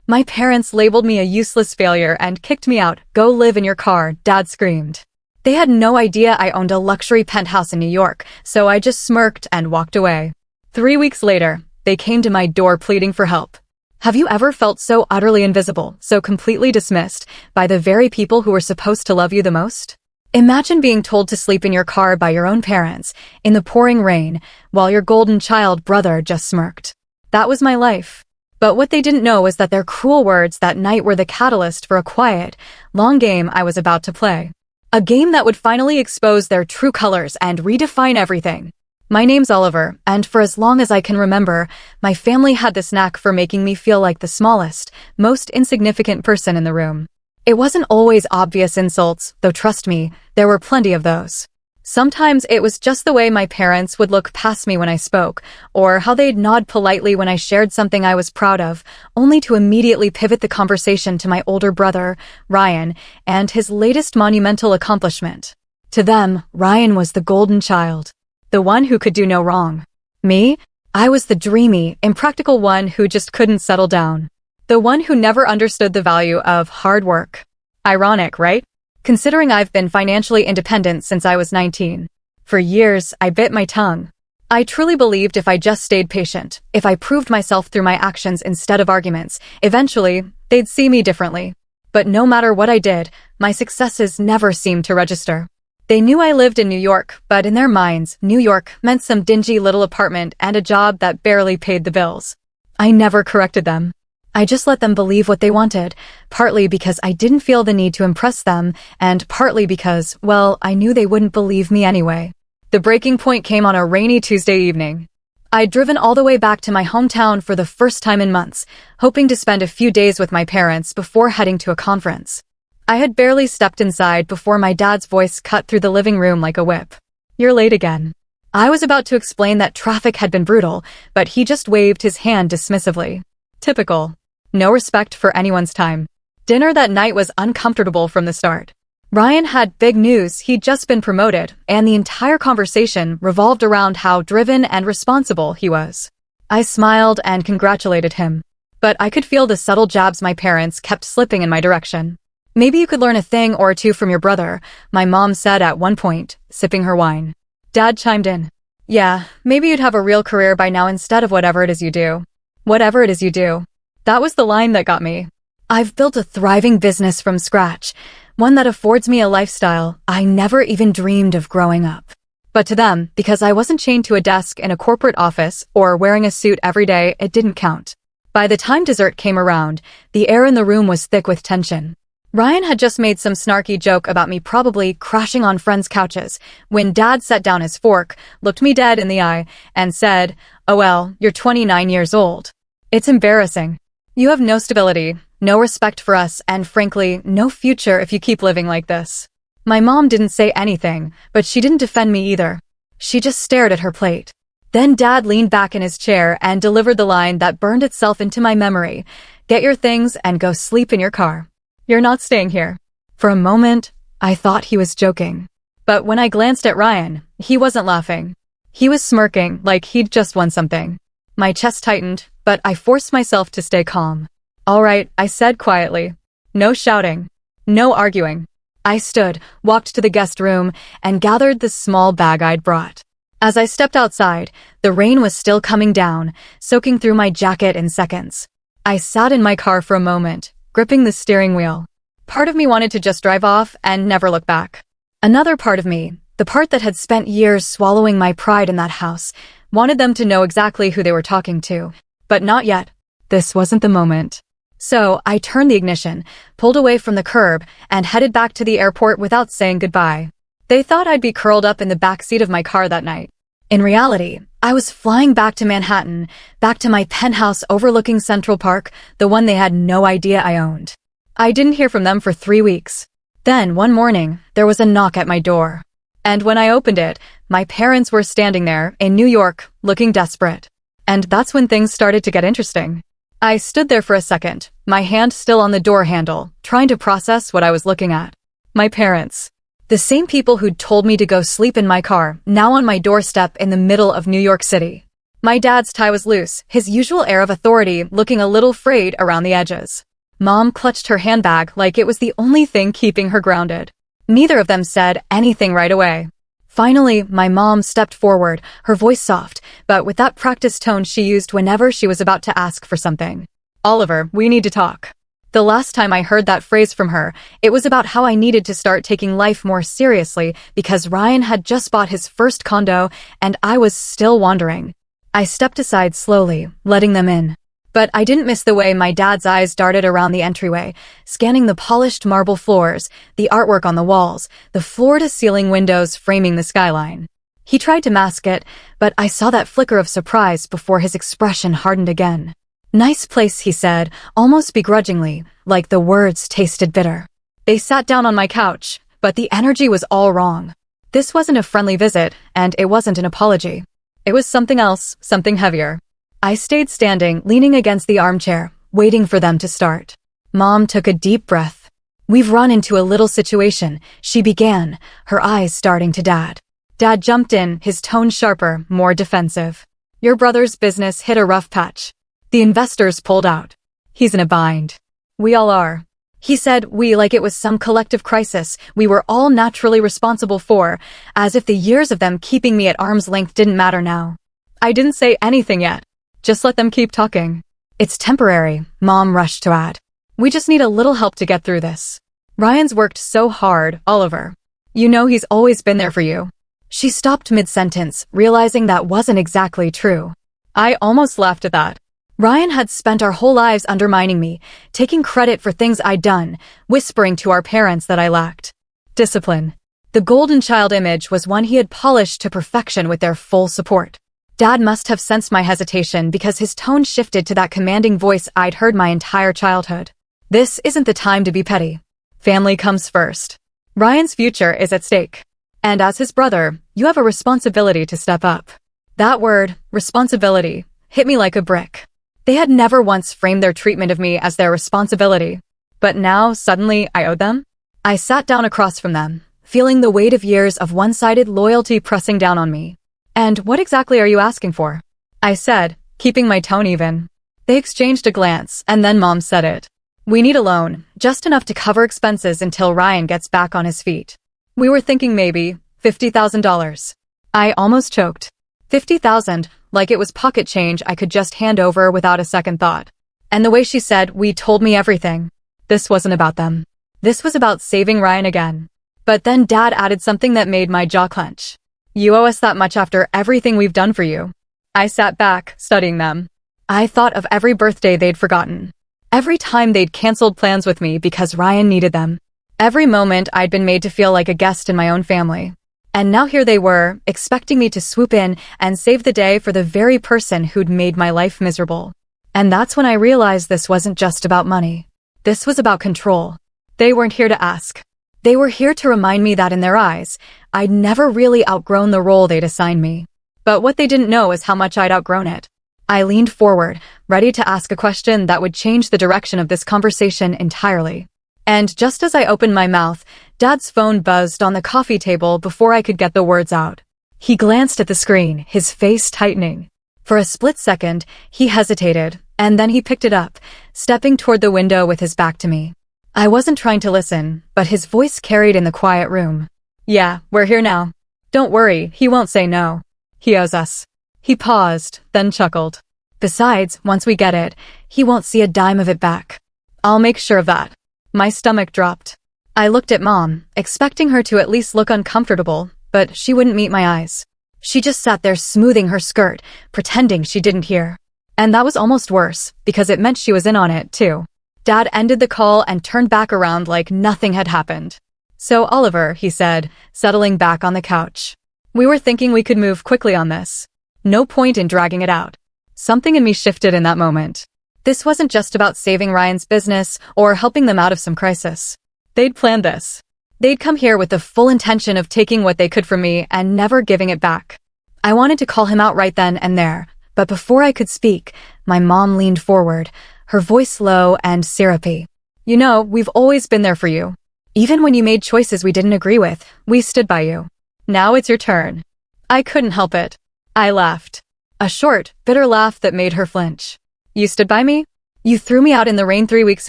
My parents labeled me a useless failure and kicked me out. Go live in your car, Dad screamed. They had no idea I owned a luxury penthouse in New York, so I just smirked and walked away. 3 weeks later, they came to my door pleading for help. Have you ever felt so utterly invisible, so completely dismissed by the very people who were supposed to love you the most? Imagine being told to sleep in your car by your own parents, in the pouring rain, while your golden child brother just smirked. That was my life. But what they didn't know was that their cruel words that night were the catalyst for a quiet, long game I was about to play. A game that would finally expose their true colors and redefine everything. My name's Oliver, and for as long as I can remember, my family had this knack for making me feel like the smallest, most insignificant person in the room. It wasn't always obvious insults, though trust me, there were plenty of those. Sometimes it was just the way my parents would look past me when I spoke, or how they'd nod politely when I shared something I was proud of, only to immediately pivot the conversation to my older brother, Ryan, and his latest monumental accomplishment. To them, Ryan was the golden child, the one who could do no wrong. Me? I was the dreamy, impractical one who just couldn't settle down. The one who never understood the value of hard work. Ironic, right? Considering I've been financially independent since I was 19. For years, I bit my tongue. I truly believed if I just stayed patient, if I proved myself through my actions instead of arguments, eventually, they'd see me differently. But no matter what I did, my successes never seemed to register. They knew I lived in New York, but in their minds, New York meant some dingy little apartment and a job that barely paid the bills. I never corrected them. I just let them believe what they wanted, partly because I didn't feel the need to impress them, and partly because, well, I knew they wouldn't believe me anyway. The breaking point came on a rainy Tuesday evening. I'd driven all the way back to my hometown for the first time in months, hoping to spend a few days with my parents before heading to a conference. I had barely stepped inside before my dad's voice cut through the living room like a whip. "You're late again." I was about to explain that traffic had been brutal, but he just waved his hand dismissively. Typical. No respect for anyone's time. Dinner that night was uncomfortable from the start. Ryan had big news. He'd just been promoted, and the entire conversation revolved around how driven and responsible he was. I smiled and congratulated him, but I could feel the subtle jabs my parents kept slipping in my direction. "Maybe you could learn a thing or two from your brother," my mom said at one point, sipping her wine. Dad chimed in. "Yeah, maybe you'd have a real career by now instead of whatever it is you do." Whatever it is you do. That was the line that got me. I've built a thriving business from scratch, one that affords me a lifestyle I never even dreamed of growing up. But to them, because I wasn't chained to a desk in a corporate office or wearing a suit every day, it didn't count. By the time dessert came around, the air in the room was thick with tension. Ryan had just made some snarky joke about me probably crashing on friends' couches when Dad set down his fork, looked me dead in the eye, and said, "Oh well, you're 29 years old. It's embarrassing. You have no stability, no respect for us, and frankly, no future if you keep living like this." My mom didn't say anything, but she didn't defend me either. She just stared at her plate. Then Dad leaned back in his chair and delivered the line that burned itself into my memory. "Get your things and go sleep in your car. You're not staying here." For a moment, I thought he was joking. But when I glanced at Ryan, he wasn't laughing. He was smirking like he'd just won something. My chest tightened, but I forced myself to stay calm. "All right," I said quietly. "No shouting. No arguing." I stood, walked to the guest room, and gathered the small bag I'd brought. As I stepped outside, the rain was still coming down, soaking through my jacket in seconds. I sat in my car for a moment, gripping the steering wheel. Part of me wanted to just drive off and never look back. Another part of me, the part that had spent years swallowing my pride in that house, wanted them to know exactly who they were talking to. But not yet. This wasn't the moment. So I turned the ignition, pulled away from the curb, and headed back to the airport without saying goodbye. They thought I'd be curled up in the back seat of my car that night. In reality, I was flying back to Manhattan, back to my penthouse overlooking Central Park, the one they had no idea I owned. I didn't hear from them for 3 weeks. Then, one morning, there was a knock at my door. And when I opened it, my parents were standing there, in New York, looking desperate. And that's when things started to get interesting. I stood there for a second, my hand still on the door handle, trying to process what I was looking at. My parents. The same people who'd told me to go sleep in my car, now on my doorstep in the middle of New York City. My dad's tie was loose, his usual air of authority looking a little frayed around the edges. Mom clutched her handbag like it was the only thing keeping her grounded. Neither of them said anything right away. Finally, my mom stepped forward, her voice soft, but with that practiced tone she used whenever she was about to ask for something. "Oliver, we need to talk." The last time I heard that phrase from her, it was about how I needed to start taking life more seriously because Ryan had just bought his first condo and I was still wandering. I stepped aside slowly, letting them in. But I didn't miss the way my dad's eyes darted around the entryway, scanning the polished marble floors, the artwork on the walls, the floor-to-ceiling windows framing the skyline. He tried to mask it, but I saw that flicker of surprise before his expression hardened again. "Nice place," he said, almost begrudgingly, like the words tasted bitter. They sat down on my couch, but the energy was all wrong. This wasn't a friendly visit, and it wasn't an apology. It was something else, something heavier. I stayed standing, leaning against the armchair, waiting for them to start. Mom took a deep breath. "We've run into a little situation," she began, her eyes starting to Dad. Dad jumped in, his tone sharper, more defensive. "Your brother's business hit a rough patch. The investors pulled out. He's in a bind. We all are." He said we like it was some collective crisis we were all naturally responsible for, as if the years of them keeping me at arm's length didn't matter now. I didn't say anything yet. Just let them keep talking. "It's temporary," Mom rushed to add. "We just need a little help to get through this. Ryan's worked so hard, Oliver. You know he's always been there for you." She stopped mid-sentence, realizing that wasn't exactly true. I almost laughed at that. Ryan had spent our whole lives undermining me, taking credit for things I'd done, whispering to our parents that I lacked discipline. The golden child image was one he had polished to perfection with their full support. Dad must have sensed my hesitation because his tone shifted to that commanding voice I'd heard my entire childhood. "This isn't the time to be petty. Family comes first. Ryan's future is at stake. And as his brother, you have a responsibility to step up." That word, responsibility, hit me like a brick. They had never once framed their treatment of me as their responsibility. But now, suddenly, I owed them? I sat down across from them, feeling the weight of years of one-sided loyalty pressing down on me. "And what exactly are you asking for?" I said, keeping my tone even. They exchanged a glance, and then Mom said it. "We need a loan, just enough to cover expenses until Ryan gets back on his feet. We were thinking maybe $50,000. I almost choked. 50,000, like it was pocket change I could just hand over without a second thought. And the way she said, "We told me everything." This wasn't about them. This was about saving Ryan again. But then Dad added something that made my jaw clench. "You owe us that much after everything we've done for you." I sat back, studying them. I thought of every birthday they'd forgotten. Every time they'd canceled plans with me because Ryan needed them. Every moment I'd been made to feel like a guest in my own family. And now here they were, expecting me to swoop in and save the day for the very person who'd made my life miserable. And that's when I realized this wasn't just about money. This was about control. They weren't here to ask. They were here to remind me that in their eyes, I'd never really outgrown the role they'd assigned me. But what they didn't know is how much I'd outgrown it. I leaned forward, ready to ask a question that would change the direction of this conversation entirely. And just as I opened my mouth, Dad's phone buzzed on the coffee table before I could get the words out. He glanced at the screen, his face tightening. For a split second, he hesitated, and then he picked it up, stepping toward the window with his back to me. I wasn't trying to listen, but his voice carried in the quiet room. "Yeah, we're here now. Don't worry, he won't say no. He owes us." He paused, then chuckled. "Besides, once we get it, he won't see a dime of it back. I'll make sure of that." My stomach dropped. I looked at Mom, expecting her to at least look uncomfortable, but she wouldn't meet my eyes. She just sat there smoothing her skirt, pretending she didn't hear. And that was almost worse, because it meant she was in on it, too. Dad ended the call and turned back around like nothing had happened. "So, Oliver," he said, settling back on the couch. "We were thinking we could move quickly on this. No point in dragging it out." Something in me shifted in that moment. This wasn't just about saving Ryan's business or helping them out of some crisis. They'd planned this. They'd come here with the full intention of taking what they could from me and never giving it back. I wanted to call him out right then and there, but before I could speak, my mom leaned forward, her voice low and syrupy. "You know, we've always been there for you. Even when you made choices we didn't agree with, we stood by you. Now it's your turn." I couldn't help it. I laughed. A short, bitter laugh that made her flinch. You stood by me? You threw me out in the rain 3 weeks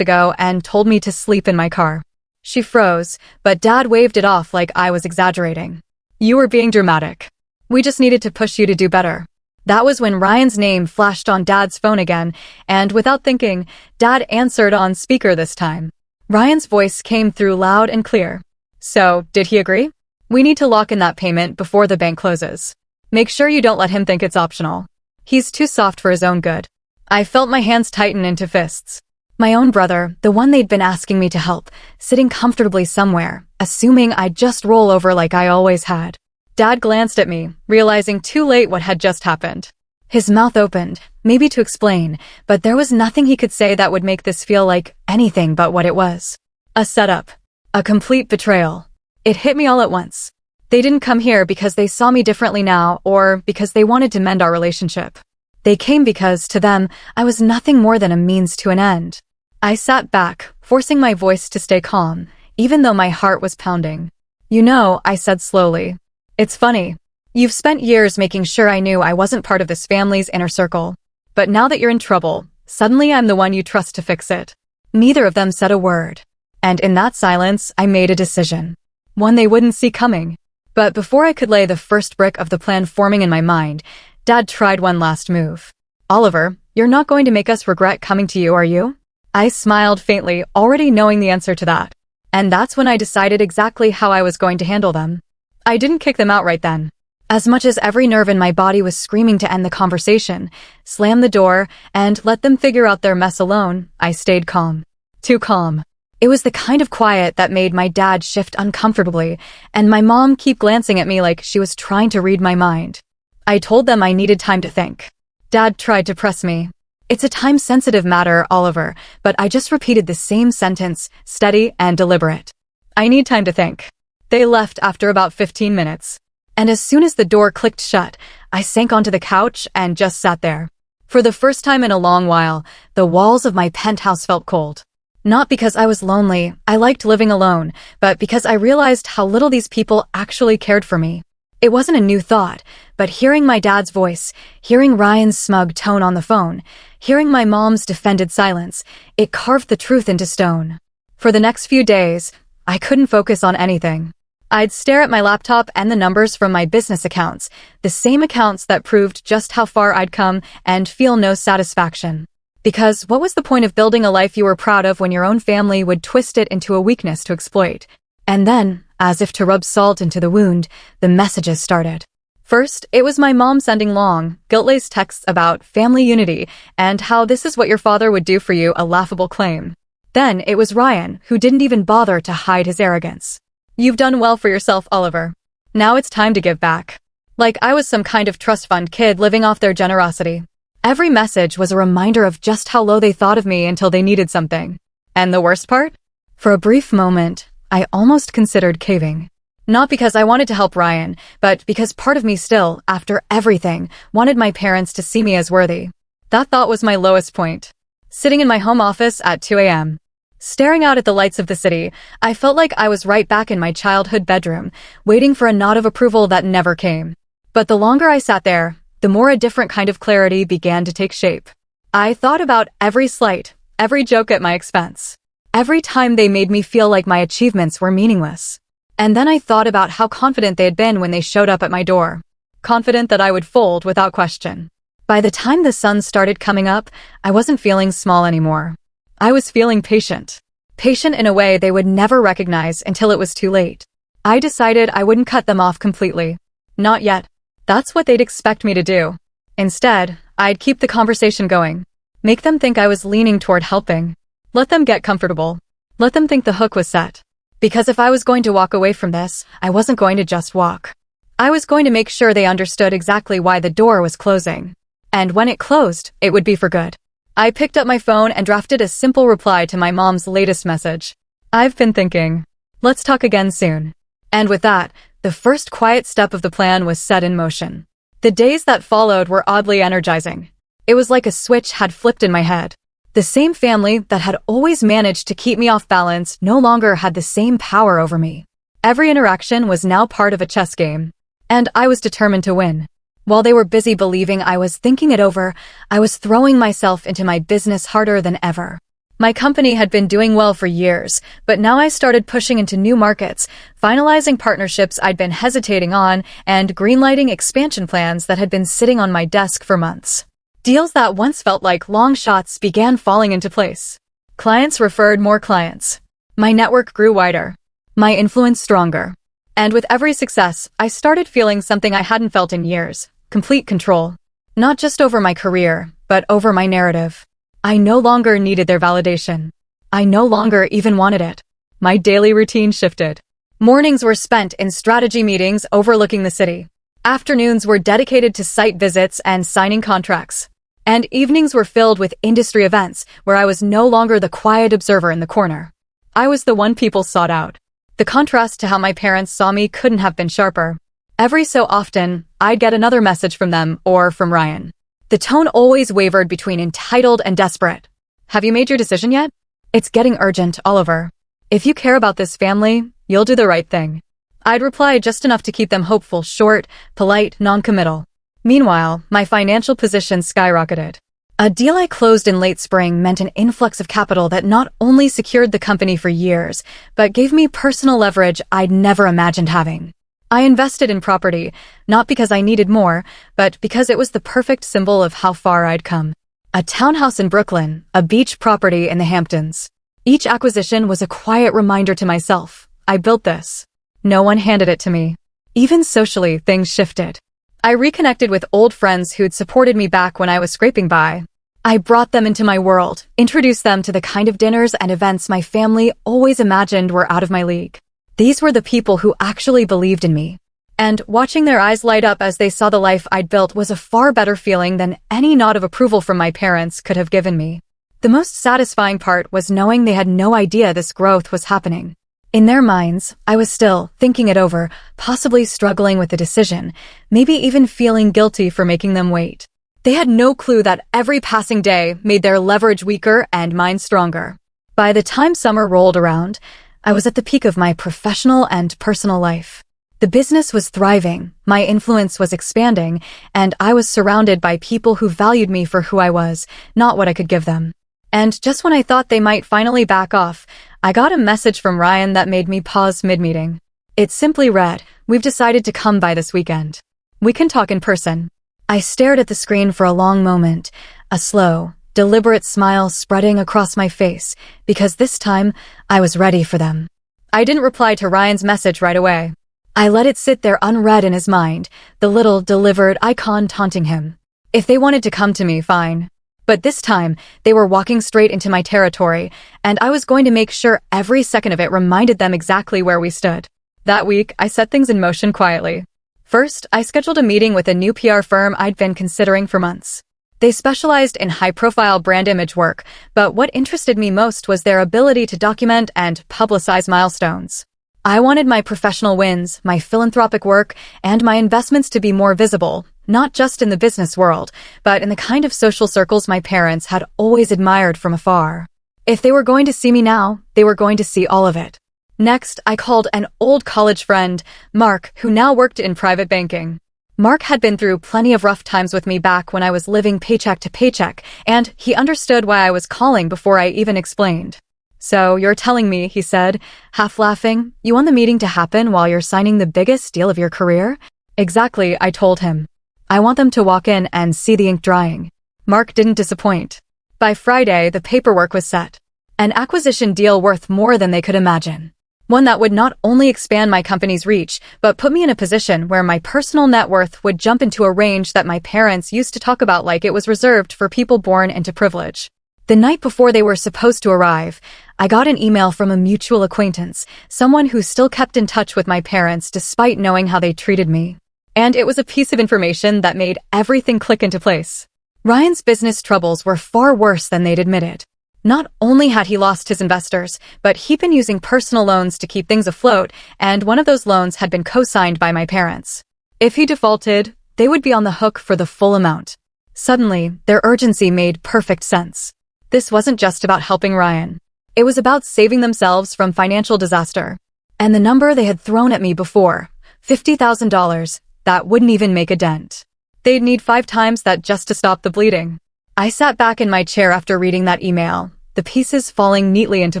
ago and told me to sleep in my car. She froze, but Dad waved it off like I was exaggerating. You were being dramatic. We just needed to push you to do better. That was when Ryan's name flashed on Dad's phone again, and without thinking, Dad answered on speaker this time. Ryan's voice came through loud and clear. So, did he agree? We need to lock in that payment before the bank closes. Make sure you don't let him think it's optional. He's too soft for his own good. I felt my hands tighten into fists. My own brother, the one they'd been asking me to help, sitting comfortably somewhere, assuming I'd just roll over like I always had. Dad glanced at me, realizing too late what had just happened. His mouth opened, maybe to explain, but there was nothing he could say that would make this feel like anything but what it was. A setup. A complete betrayal. It hit me all at once. They didn't come here because they saw me differently now or because they wanted to mend our relationship. They came because, to them, I was nothing more than a means to an end. I sat back, forcing my voice to stay calm, even though my heart was pounding. You know, I said slowly. It's funny. You've spent years making sure I knew I wasn't part of this family's inner circle. But now that you're in trouble, suddenly I'm the one you trust to fix it. Neither of them said a word. And in that silence, I made a decision. One they wouldn't see coming. But before I could lay the first brick of the plan forming in my mind, Dad tried one last move. Oliver, you're not going to make us regret coming to you, are you? I smiled faintly, already knowing the answer to that. And that's when I decided exactly how I was going to handle them. I didn't kick them out right then. As much as every nerve in my body was screaming to end the conversation, slam the door, and let them figure out their mess alone, I stayed calm. Too calm. It was the kind of quiet that made my dad shift uncomfortably, and my mom keep glancing at me like she was trying to read my mind. I told them I needed time to think. Dad tried to press me. It's a time-sensitive matter, Oliver, but I just repeated the same sentence, steady and deliberate. I need time to think. They left after about 15 minutes. And as soon as the door clicked shut, I sank onto the couch and just sat there. For the first time in a long while, the walls of my penthouse felt cold. Not because I was lonely, I liked living alone, but because I realized how little these people actually cared for me. It wasn't a new thought, but hearing my dad's voice, hearing Ryan's smug tone on the phone, hearing my mom's defended silence, it carved the truth into stone. For the next few days, I couldn't focus on anything. I'd stare at my laptop and the numbers from my business accounts, the same accounts that proved just how far I'd come, and feel no satisfaction. Because what was the point of building a life you were proud of when your own family would twist it into a weakness to exploit? And then, as if to rub salt into the wound, the messages started. First, it was my mom sending long, guilt-laced texts about family unity and how this is what your father would do for you, a laughable claim. Then it was Ryan, who didn't even bother to hide his arrogance. You've done well for yourself, Oliver. Now it's time to give back. Like I was some kind of trust fund kid living off their generosity. Every message was a reminder of just how low they thought of me until they needed something. And the worst part? For a brief moment, I almost considered caving. Not because I wanted to help Ryan, but because part of me still, after everything, wanted my parents to see me as worthy. That thought was my lowest point. Sitting in my home office at 2 a.m. Staring out at the lights of the city, I felt like I was right back in my childhood bedroom, waiting for a nod of approval that never came. But the longer I sat there, the more a different kind of clarity began to take shape. I thought about every slight, every joke at my expense. Every time they made me feel like my achievements were meaningless. And then I thought about how confident they had been when they showed up at my door. Confident that I would fold without question. By the time the sun started coming up, I wasn't feeling small anymore. I was feeling patient. Patient in a way they would never recognize until it was too late. I decided I wouldn't cut them off completely. Not yet. That's what they'd expect me to do. Instead, I'd keep the conversation going. Make them think I was leaning toward helping. Let them get comfortable. Let them think the hook was set. Because if I was going to walk away from this, I wasn't going to just walk. I was going to make sure they understood exactly why the door was closing. And when it closed, it would be for good. I picked up my phone and drafted a simple reply to my mom's latest message. I've been thinking. Let's talk again soon. And with that, the first quiet step of the plan was set in motion. The days that followed were oddly energizing. It was like a switch had flipped in my head. The same family that had always managed to keep me off balance no longer had the same power over me. Every interaction was now part of a chess game. And I was determined to win. While they were busy believing I was thinking it over, I was throwing myself into my business harder than ever. My company had been doing well for years, but now I started pushing into new markets, finalizing partnerships I'd been hesitating on, and greenlighting expansion plans that had been sitting on my desk for months. Deals that once felt like long shots began falling into place. Clients referred more clients. My network grew wider. My influence stronger. And with every success, I started feeling something I hadn't felt in years: complete control. Not just over my career, but over my narrative. I no longer needed their validation. I no longer even wanted it. My daily routine shifted. Mornings were spent in strategy meetings overlooking the city. Afternoons were dedicated to site visits and signing contracts. And evenings were filled with industry events where I was no longer the quiet observer in the corner. I was the one people sought out. The contrast to how my parents saw me couldn't have been sharper. Every so often, I'd get another message from them or from Ryan. The tone always wavered between entitled and desperate. Have you made your decision yet? It's getting urgent, Oliver. If you care about this family, you'll do the right thing. I'd reply just enough to keep them hopeful, short, polite, non-committal. Meanwhile, my financial position skyrocketed. A deal I closed in late spring meant an influx of capital that not only secured the company for years, but gave me personal leverage I'd never imagined having. I invested in property, not because I needed more, but because it was the perfect symbol of how far I'd come. A townhouse in Brooklyn, a beach property in the Hamptons. Each acquisition was a quiet reminder to myself: I built this. No one handed it to me. Even socially, things shifted. I reconnected with old friends who'd supported me back when I was scraping by. I brought them into my world, introduced them to the kind of dinners and events my family always imagined were out of my league. These were the people who actually believed in me. And watching their eyes light up as they saw the life I'd built was a far better feeling than any nod of approval from my parents could have given me. The most satisfying part was knowing they had no idea this growth was happening. In their minds, I was still thinking it over, possibly struggling with the decision, maybe even feeling guilty for making them wait. They had no clue that every passing day made their leverage weaker and mine stronger. By the time summer rolled around, I was at the peak of my professional and personal life. The business was thriving, my influence was expanding, and I was surrounded by people who valued me for who I was, not what I could give them. And just when I thought they might finally back off, I got a message from Ryan that made me pause mid-meeting. It simply read, "We've decided to come by this weekend. We can talk in person." I stared at the screen for a long moment, a slow, deliberate smile spreading across my face, because this time, I was ready for them. I didn't reply to Ryan's message right away. I let it sit there unread in his mind, the little, delivered icon taunting him. If they wanted to come to me, fine. But this time, they were walking straight into my territory, and I was going to make sure every second of it reminded them exactly where we stood. That week, I set things in motion quietly. First, I scheduled a meeting with a new PR firm I'd been considering for months. They specialized in high-profile brand image work, but what interested me most was their ability to document and publicize milestones. I wanted my professional wins, my philanthropic work, and my investments to be more visible, not just in the business world, but in the kind of social circles my parents had always admired from afar. If they were going to see me now, they were going to see all of it. Next, I called an old college friend, Mark, who now worked in private banking. Mark had been through plenty of rough times with me back when I was living paycheck to paycheck, and he understood why I was calling before I even explained. "So you're telling me," he said, half laughing, "you want the meeting to happen while you're signing the biggest deal of your career?" "Exactly," I told him. "I want them to walk in and see the ink drying." Mark didn't disappoint. By Friday, the paperwork was set. An acquisition deal worth more than they could imagine. One that would not only expand my company's reach, but put me in a position where my personal net worth would jump into a range that my parents used to talk about like it was reserved for people born into privilege. The night before they were supposed to arrive, I got an email from a mutual acquaintance, someone who still kept in touch with my parents despite knowing how they treated me. And it was a piece of information that made everything click into place. Ryan's business troubles were far worse than they'd admitted. Not only had he lost his investors, but he'd been using personal loans to keep things afloat, and one of those loans had been co-signed by my parents. If he defaulted, they would be on the hook for the full amount. Suddenly, their urgency made perfect sense. This wasn't just about helping Ryan. It was about saving themselves from financial disaster. And the number they had thrown at me before, $50,000, that wouldn't even make a dent. They'd need 5 times that just to stop the bleeding. I sat back in my chair after reading that email, the pieces falling neatly into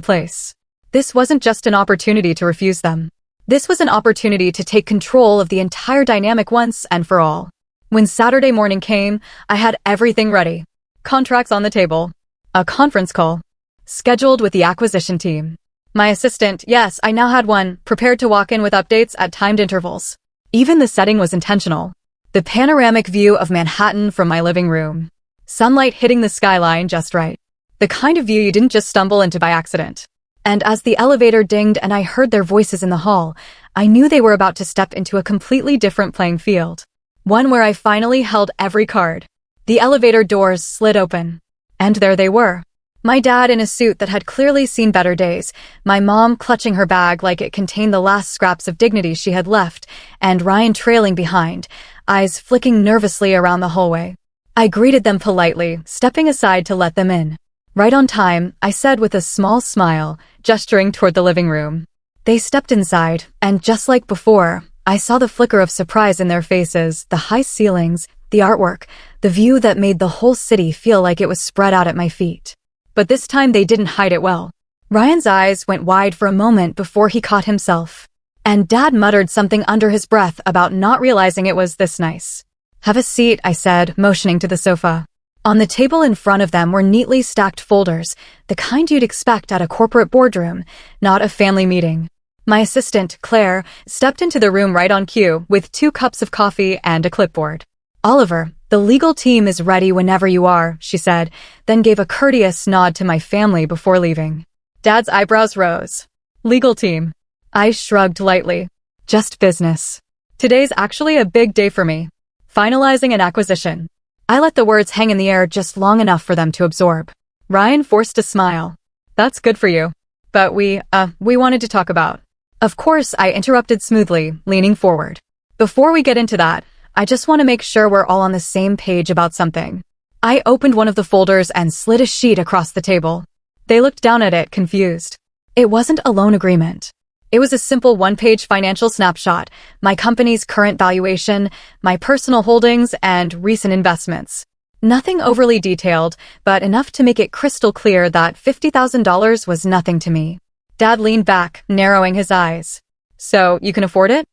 place. This wasn't just an opportunity to refuse them. This was an opportunity to take control of the entire dynamic once and for all. When Saturday morning came, I had everything ready. Contracts on the table. A conference call. Scheduled with the acquisition team. My assistant, yes, I now had one, prepared to walk in with updates at timed intervals. Even the setting was intentional. The panoramic view of Manhattan from my living room. Sunlight hitting the skyline just right. The kind of view you didn't just stumble into by accident. And as the elevator dinged and I heard their voices in the hall, I knew they were about to step into a completely different playing field. One where I finally held every card. The elevator doors slid open. And there they were. My dad in a suit that had clearly seen better days, my mom clutching her bag like it contained the last scraps of dignity she had left, and Ryan trailing behind, eyes flicking nervously around the hallway. I greeted them politely, stepping aside to let them in. Right on time, I said with a small smile, gesturing toward the living room. They stepped inside, and just like before, I saw the flicker of surprise in their faces, the high ceilings, the artwork, the view that made the whole city feel like it was spread out at my feet. But this time they didn't hide it well. Ryan's eyes went wide for a moment before he caught himself. And Dad muttered something under his breath about not realizing it was this nice. Have a seat, I said, motioning to the sofa. On the table in front of them were neatly stacked folders, the kind you'd expect at a corporate boardroom, not a family meeting. My assistant, Claire, stepped into the room right on cue with 2 cups of coffee and a clipboard. Oliver, the legal team is ready whenever you are, she said, then gave a courteous nod to my family before leaving. Dad's eyebrows rose. Legal team. I shrugged lightly. Just business. Today's actually a big day for me. Finalizing an acquisition. I let the words hang in the air just long enough for them to absorb. Ryan forced a smile. That's good for you. But we wanted to talk about. Of course, I interrupted smoothly, leaning forward. Before we get into that, I just want to make sure we're all on the same page about something. I opened one of the folders and slid a sheet across the table. They looked down at it, confused. It wasn't a loan agreement. It was a simple 1-page financial snapshot, my company's current valuation, my personal holdings, and recent investments. Nothing overly detailed, but enough to make it crystal clear that $50,000 was nothing to me. Dad leaned back, narrowing his eyes. So, you can afford it?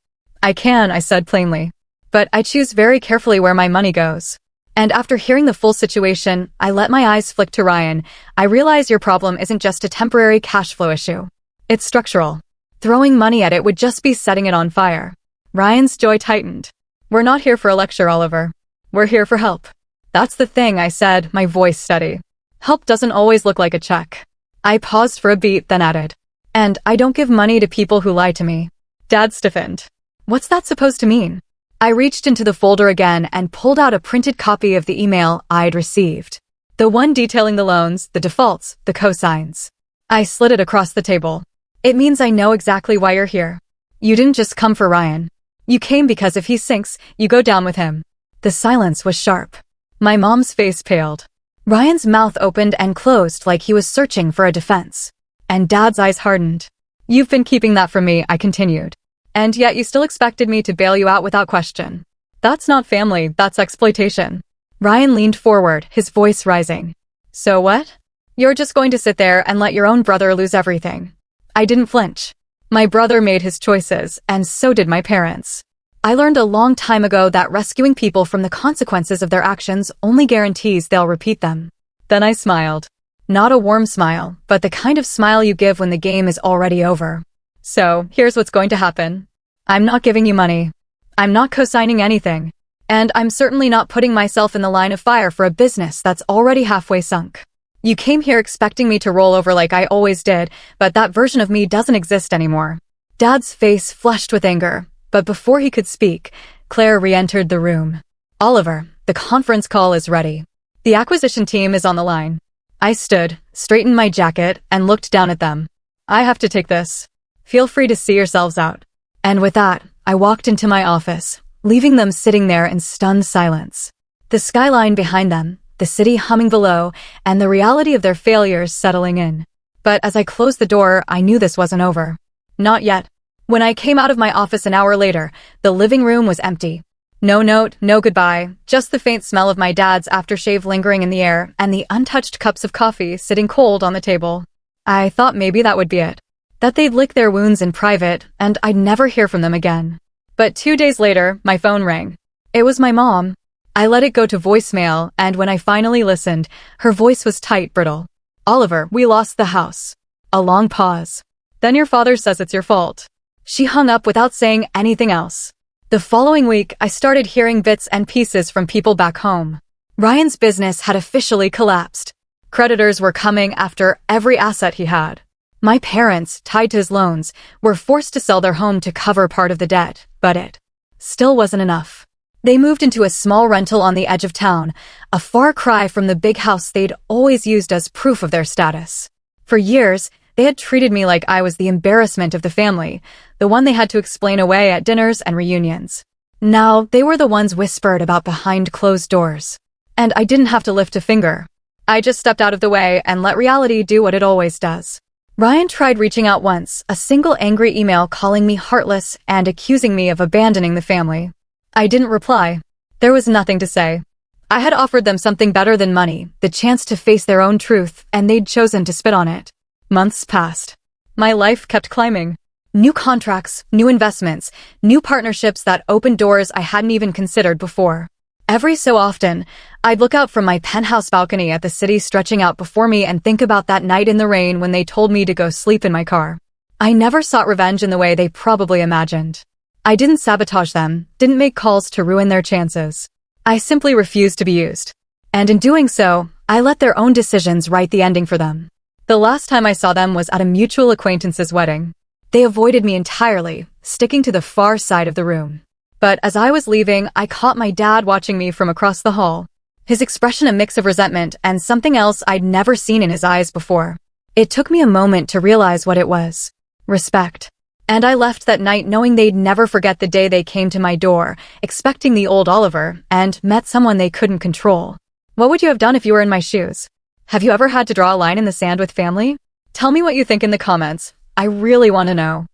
I can, I said plainly. But I choose very carefully where my money goes. And after hearing the full situation, I let my eyes flick to Ryan. I realize your problem isn't just a temporary cash flow issue. It's structural. Throwing money at it would just be setting it on fire. Ryan's jaw tightened. We're not here for a lecture, Oliver. We're here for help. That's the thing, I said, my voice steady. Help doesn't always look like a check. I paused for a beat, then added. And I don't give money to people who lie to me. Dad stiffened. What's that supposed to mean? I reached into the folder again and pulled out a printed copy of the email I'd received. The one detailing the loans, the defaults, the cosigns. I slid it across the table. It means I know exactly why you're here. You didn't just come for Ryan. You came because if he sinks, you go down with him. The silence was sharp. My mom's face paled. Ryan's mouth opened and closed like he was searching for a defense. And Dad's eyes hardened. You've been keeping that from me, I continued. And yet you still expected me to bail you out without question. That's not family, that's exploitation. Ryan leaned forward, his voice rising. So what? You're just going to sit there and let your own brother lose everything. I didn't flinch. My brother made his choices, and so did my parents. I learned a long time ago that rescuing people from the consequences of their actions only guarantees they'll repeat them. Then I smiled. Not a warm smile, but the kind of smile you give when the game is already over. So, here's what's going to happen. I'm not giving you money. I'm not co-signing anything. And I'm certainly not putting myself in the line of fire for a business that's already halfway sunk. You came here expecting me to roll over like I always did, but that version of me doesn't exist anymore. Dad's face flushed with anger, but before he could speak, Claire re-entered the room. Oliver, the conference call is ready. The acquisition team is on the line. I stood, straightened my jacket, and looked down at them. I have to take this. Feel free to see yourselves out. And with that, I walked into my office, leaving them sitting there in stunned silence. The skyline behind them, the city humming below, and the reality of their failures settling in. But as I closed the door, I knew this wasn't over. Not yet. When I came out of my office an hour later, the living room was empty. No note, no goodbye, just the faint smell of my dad's aftershave lingering in the air and the untouched cups of coffee sitting cold on the table. I thought maybe that would be it. That they'd lick their wounds in private and I'd never hear from them again. But 2 days later, my phone rang. It was my mom. I let it go to voicemail, and when I finally listened, her voice was tight, brittle. "Oliver, we lost the house." A long pause. "Then your father says it's your fault." She hung up without saying anything else. The following week, I started hearing bits and pieces from people back home. Ryan's business had officially collapsed. Creditors were coming after every asset he had. My parents, tied to his loans, were forced to sell their home to cover part of the debt, but it still wasn't enough. They moved into a small rental on the edge of town, a far cry from the big house they'd always used as proof of their status. For years, they had treated me like I was the embarrassment of the family, the one they had to explain away at dinners and reunions. Now, they were the ones whispered about behind closed doors. And I didn't have to lift a finger. I just stepped out of the way and let reality do what it always does. Ryan tried reaching out once, a single angry email calling me heartless and accusing me of abandoning the family. I didn't reply. There was nothing to say. I had offered them something better than money, the chance to face their own truth, and they'd chosen to spit on it. Months passed. My life kept climbing. New contracts, new investments, new partnerships that opened doors I hadn't even considered before. Every so often, I'd look out from my penthouse balcony at the city stretching out before me and think about that night in the rain when they told me to go sleep in my car. I never sought revenge in the way they probably imagined. I didn't sabotage them, didn't make calls to ruin their chances. I simply refused to be used. And in doing so, I let their own decisions write the ending for them. The last time I saw them was at a mutual acquaintance's wedding. They avoided me entirely, sticking to the far side of the room. But as I was leaving, I caught my dad watching me from across the hall. His expression a mix of resentment and something else I'd never seen in his eyes before. It took me a moment to realize what it was. Respect. And I left that night knowing they'd never forget the day they came to my door, expecting the old Oliver, and met someone they couldn't control. What would you have done if you were in my shoes? Have you ever had to draw a line in the sand with family? Tell me what you think in the comments. I really want to know.